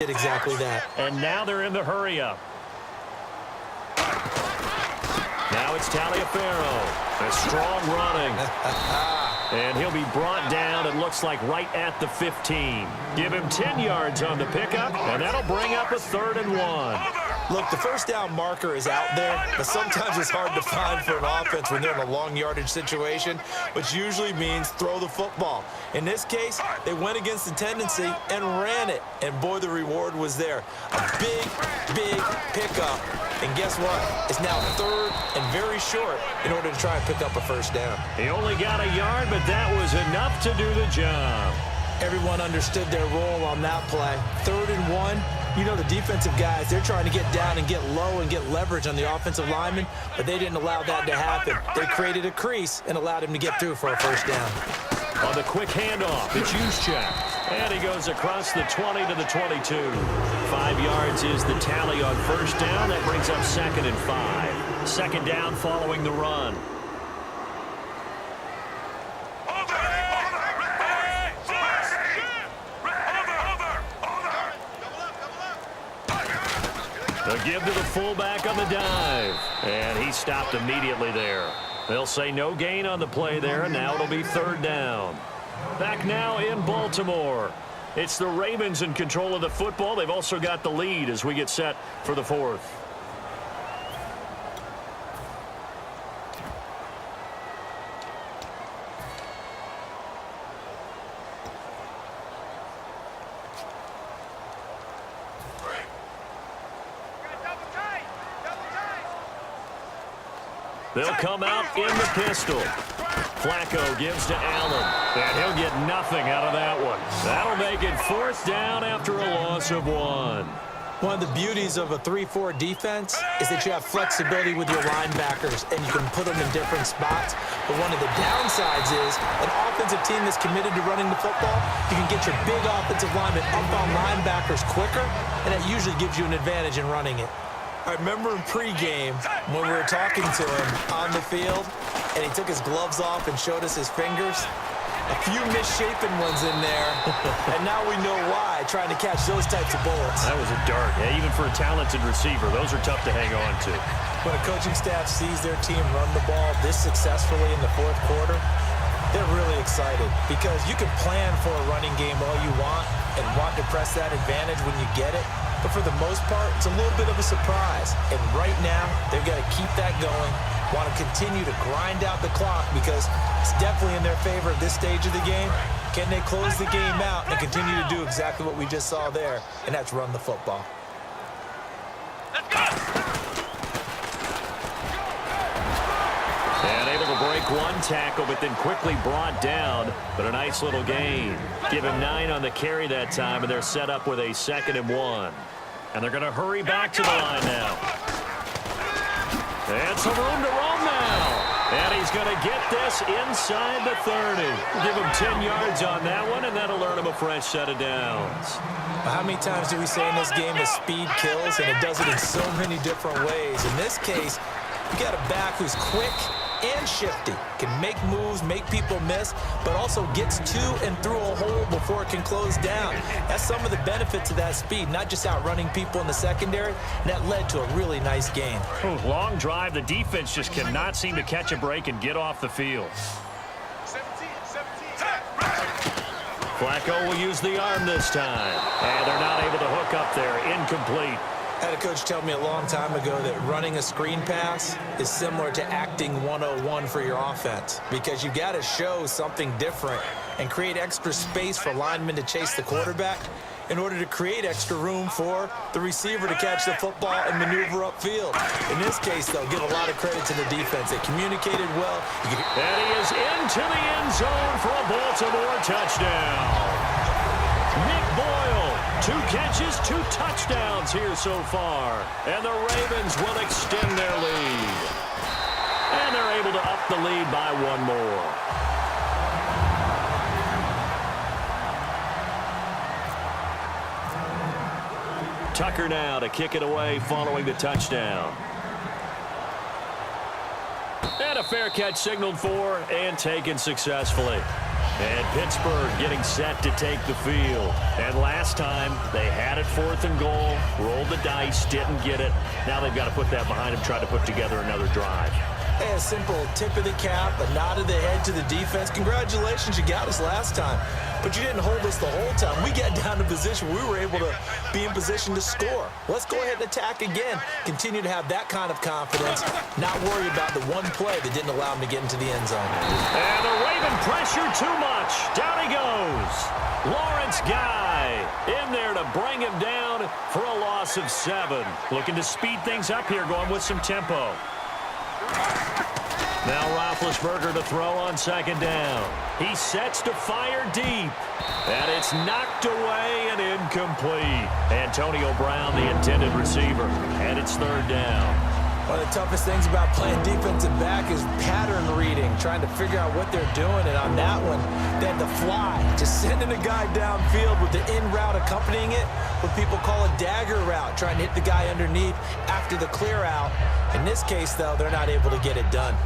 did exactly that. And now they're in the hurry-up. Now it's Taliaferro. A strong running. And he'll be brought down, it looks like, right at the 15. Give him 10 yards on the pickup, and that'll bring up a 3rd and 1. Look, the first down marker is out there, but sometimes it's hard to find for an offense when they're in a long yardage situation, which usually means throw the football. In this case, they went against the tendency and ran it, and boy, the reward was there. A big, big pickup. And guess what? It's now 3rd and very short in order to try and pick up a first down. He only got a yard, but that was enough to do the job. Everyone understood their role on that play. 3rd and 1. You know, the defensive guys, they're trying to get down and get low and get leverage on the offensive lineman, but they didn't allow that to happen. They created a crease and allowed him to get through for a first down. On the quick handoff, it's Juszczyk. And he goes across the 20 to the 22. 5 yards is the tally on first down. That brings up 2nd and 5. Second down following the run. They'll give to the fullback on the dive. And he stopped immediately there. They'll say no gain on the play there, and now it'll be 3rd down. Back now in Baltimore. It's the Ravens in control of the football. They've also got the lead as we get set for the 4th. They'll come out in the pistol. Flacco gives to Allen, and he'll get nothing out of that one. That'll make it 4th down after a loss of 1. One of the beauties of a 3-4 defense is that you have flexibility with your linebackers, and you can put them in different spots. But one of the downsides is an offensive team that's committed to running the football, you can get your big offensive linemen up on linebackers quicker, and that usually gives you an advantage in running it. I remember in pregame when we were talking to him on the field, and he took his gloves off and showed us his fingers. A few misshapen ones in there, and now we know why, trying to catch those types of bullets. That was a dart. Yeah, even for a talented receiver, those are tough to hang on to. When a coaching staff sees their team run the ball this successfully in the 4th quarter, they're really excited because you can plan for a running game all you want and want to press that advantage when you get it. But for the most part, it's a little bit of a surprise. And right now, they've got to keep that going, want to continue to grind out the clock because it's definitely in their favor at this stage of the game. Can they close the game out and continue to do exactly what we just saw there, and that's run the football. Let's go! And able to break one tackle, but then quickly brought down. But a nice little gain. Give him 9 on the carry that time, and they're set up with a 2nd and 1. And they're going to hurry back to the line now. And some room to roam now. And he's going to get this inside the 30. Give him 10 yards on that one, and that'll earn him a fresh set of downs. How many times do we say in this game that speed kills, and it does it in so many different ways? In this case, you got a back who's quick and shifty, can make moves, make people miss, but also gets to and through a hole before it can close down. That's some of the benefits of that speed, not just outrunning people in the secondary, and that led to a really nice gain. Long drive. The defense just cannot seem to catch a break and get off the field. 17. Flacco will use the arm this time, and they're not able to hook up there. Incomplete. I had a coach tell me a long time ago that running a screen pass is similar to acting 101 for your offense because you got to show something different and create extra space for linemen to chase the quarterback in order to create extra room for the receiver to catch the football and maneuver upfield. In this case, they'll give a lot of credit to the defense. They communicated well. And he is into the end zone for a Baltimore touchdown. Nick Boyle, 2 catches, 2 touchdowns here so far. And the Ravens will extend their lead. And they're able to up the lead by 1 more. Tucker now to kick it away following the touchdown. And a fair catch signaled for and taken successfully. And Pittsburgh getting set to take the field. And last time, they had it 4th and goal, rolled the dice, didn't get it. Now they've got to put that behind them, try to put together another drive. Hey, a simple tip of the cap, a nod of the head to the defense. Congratulations, you got us last time. But you didn't hold us the whole time. We got down to position. We were able to be in position to score. Let's go ahead and attack again. Continue to have that kind of confidence. Not worry about the one play that didn't allow him to get into the end zone. And the Raven pressure too much. Down he goes. Lawrence Guy in there to bring him down for a loss of 7. Looking to speed things up here, going with some tempo. Now Roethlisberger to throw on 2nd down. He sets to fire deep. And it's knocked away and incomplete. Antonio Brown, the intended receiver. And it's 3rd down. One of the toughest things about playing defensive back is pattern reading, trying to figure out what they're doing. And on that one, they had the fly, just sending a guy downfield with the in route accompanying it, what people call a dagger route, trying to hit the guy underneath after the clear out. In this case, though, they're not able to get it done.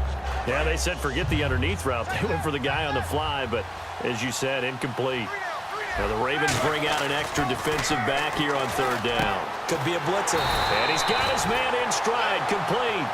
Yeah, they said forget the underneath route. They went for the guy on the fly, but as you said, incomplete. Now the Ravens bring out an extra defensive back here on 3rd down. Could be a blitzer. And he's got his man in stride, complete.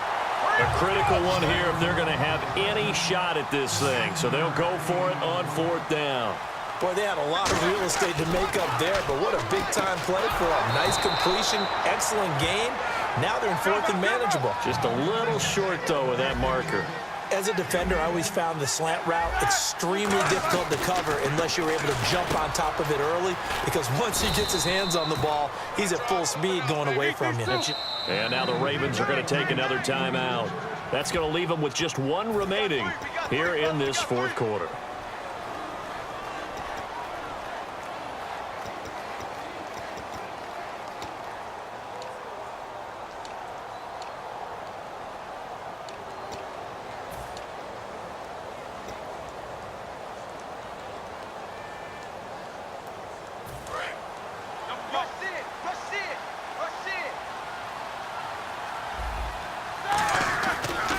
A critical one here if they're going to have any shot at this thing. So they'll go for it on 4th down. Boy, they had a lot of real estate to make up there, but what a big-time play for them. Nice completion, excellent game. Now they're in 4th and manageable. Just a little short, though, with that marker. As a defender, I always found the slant route extremely difficult to cover unless you're able to jump on top of it early, because once he gets his hands on the ball, he's at full speed going away from you. And now the Ravens are going to take another timeout. That's going to leave them with just 1 remaining here in this 4th quarter.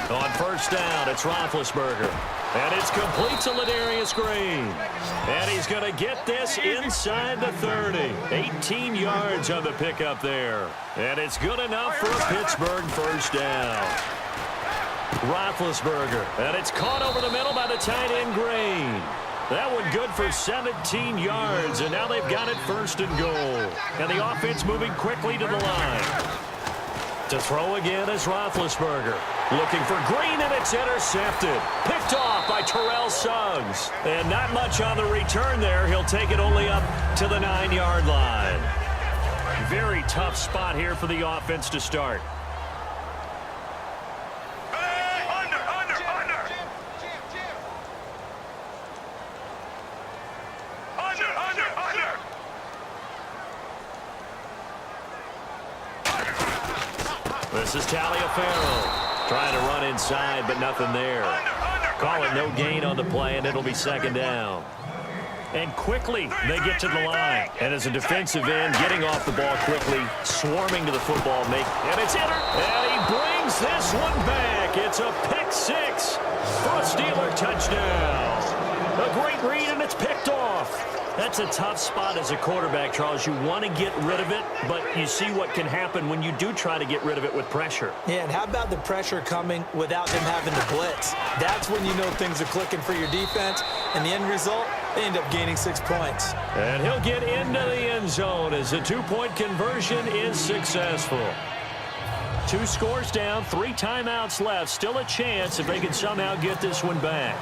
On 1st down, it's Roethlisberger. And it's complete to Ladarius Green. And he's going to get this inside the 30. 18 yards on the pickup there. And it's good enough for a Pittsburgh 1st down. Roethlisberger. And it's caught over the middle by the tight end Green. That one good for 17 yards. And now they've got it 1st and goal. And the offense moving quickly to the line. To throw again is Roethlisberger. Looking for Green, and it's intercepted. Picked off by Terrell Suggs. And not much on the return there. He'll take it only up to the 9-yard line. Very tough spot here for the offense to start. This is Taliaferro. Trying to run inside, but nothing there. Call it no gain on the play, and it'll be 2nd down. And quickly, they get to the line. And as a defensive end, getting off the ball quickly, swarming to the football, and it's entered. And he brings this one back. It's a pick 6 for a Steeler touchdown. A great read, and it's picked off. That's a tough spot as a quarterback, Charles. You want to get rid of it, but you see what can happen when you do try to get rid of it with pressure. Yeah, and how about the pressure coming without them having to blitz? That's when you know things are clicking for your defense, and the end result, they end up gaining 6 points. And he'll get into the end zone as the 2-point conversion is successful. 2 scores down, 3 timeouts left. Still a chance if they can somehow get this one back.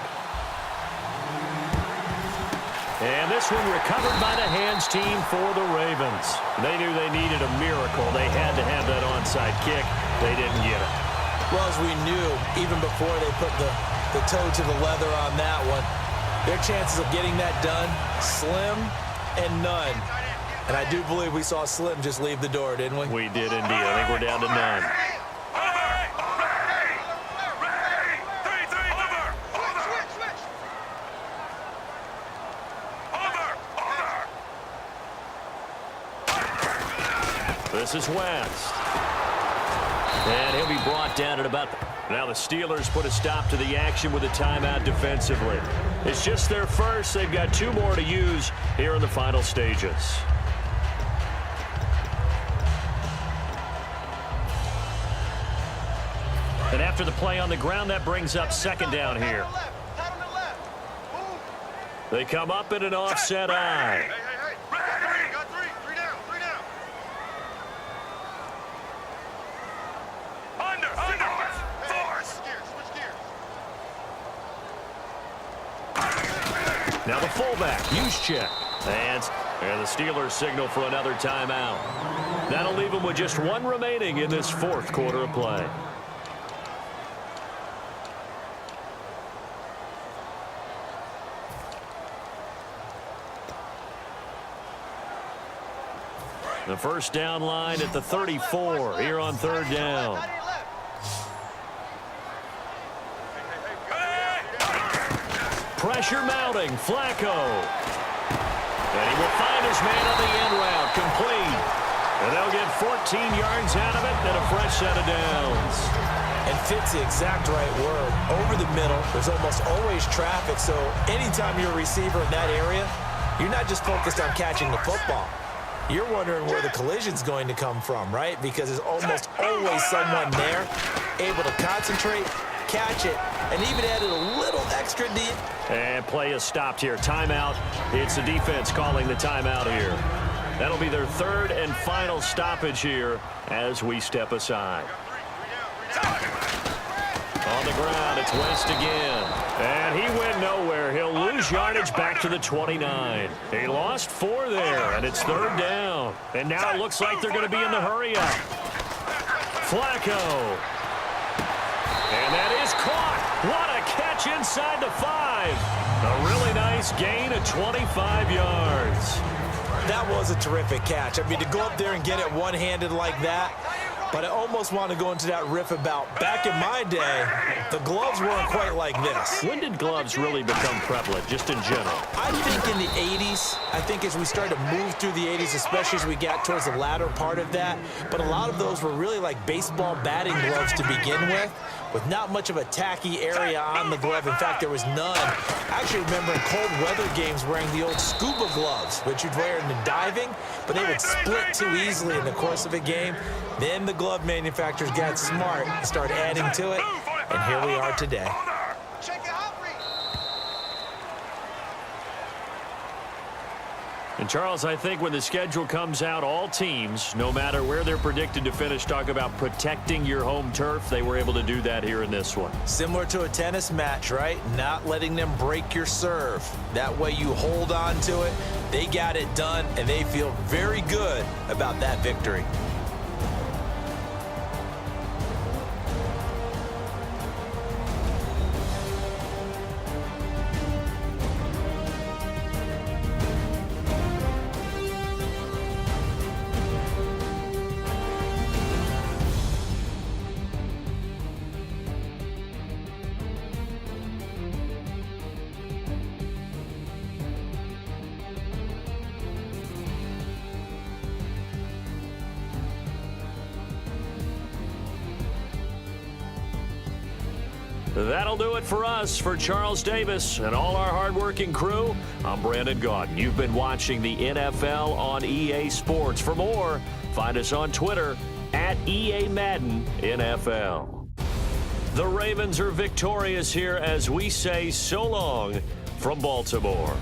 And this one recovered by the hands team for the Ravens. They knew they needed a miracle. They had to have that onside kick. They didn't get it. Well, as we knew, even before they put the toe to the leather on that one, their chances of getting that done, slim and none. And I do believe we saw Slim just leave the door, didn't we? We did indeed. I think we're down to none. This is West. And he'll be brought down at about... Now the Steelers put a stop to the action with a timeout defensively. It's just their first. They've got 2 more to use here in the final stages. And after the play on the ground, that brings up second down here. They come up in an offset eye. Hey. Got three. Three down. Under. Force. Switch gears. Now the fullback, use check. And the Steelers signal for another timeout. That'll leave them with just 1 remaining in this 4th quarter of play. The first down line at the 34 here on 3rd down. Pressure mounting, Flacco. And he will find his man on the end route, complete. And they'll get 14 yards out of it and a fresh set of downs. And fits the exact right word. Over the middle, there's almost always traffic, so anytime you're a receiver in that area, you're not just focused on catching the football. You're wondering where the collision's going to come from, right? Because there's almost always someone there able to concentrate, catch it, and even added a little extra deep. And play is stopped here. Timeout. It's the defense calling the timeout here. That'll be their 3rd and final stoppage here as we step aside. On the ground, it's Wentz again. And he went nowhere. He'll lose yardage back to the 29. He lost 4 there, and it's 3rd down. And now it looks like they're going to be in the hurry-up. Flacco. And that is caught. What a catch inside the 5. A really nice gain of 25 yards. That was a terrific catch. I mean, to go up there and get it one-handed like that, but I almost want to go into that riff about back in my day, the gloves weren't quite like this. When did gloves really become prevalent, just in general? I think in the 80s. I think as we started to move through the 80s, especially as we got towards the latter part of that. But a lot of those were really like baseball batting gloves to begin with not much of a tacky area on the glove. In fact, there was none. I actually remember in cold weather games wearing the old scuba gloves, which you'd wear in the diving, but they would split too easily in the course of a game. Then the glove manufacturers got smart and started adding to it, and here we are today. And Charles, I think when the schedule comes out, all teams, no matter where they're predicted to finish, talk about protecting your home turf. They were able to do that here in this one. Similar to a tennis match, right? Not letting them break your serve. That way you hold on to it. They got it done, and they feel very good about that victory. That'll do it for us. For Charles Davis and all our hardworking crew, I'm Brandon Gaudin. You've been watching the NFL on EA Sports. For more, find us on Twitter at EA Madden NFL. The Ravens are victorious here as we say so long from Baltimore.